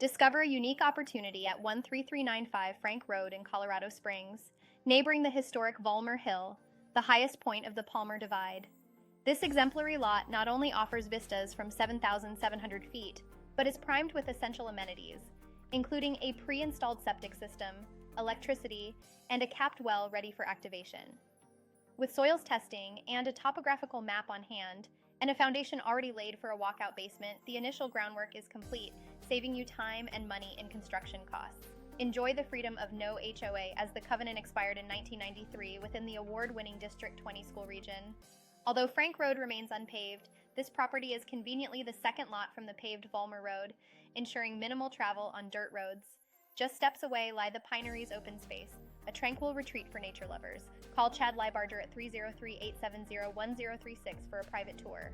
Discover a unique opportunity at 13395 Frank Road in Colorado Springs, neighboring the historic Vollmer Hill, the highest point of the Palmer Divide. This exemplary lot not only offers vistas from 7,700 feet, but is primed with essential amenities, including a pre-installed septic system, electricity, and a capped well ready for activation. With soils testing and a topographical map on hand, and a foundation already laid for a walkout basement, the initial groundwork is complete, saving you time and money in construction costs. Enjoy the freedom of no HOA as the covenant expired in 1993 within the award-winning District 20 school region. Although Frank Road remains unpaved, this property is conveniently the second lot from the paved Vollmer Road, ensuring minimal travel on dirt roads. Just steps away lie the Pineries Open Space, a tranquil retreat for nature lovers. Call Chad Leibarger at 303-870-1036 for a private tour.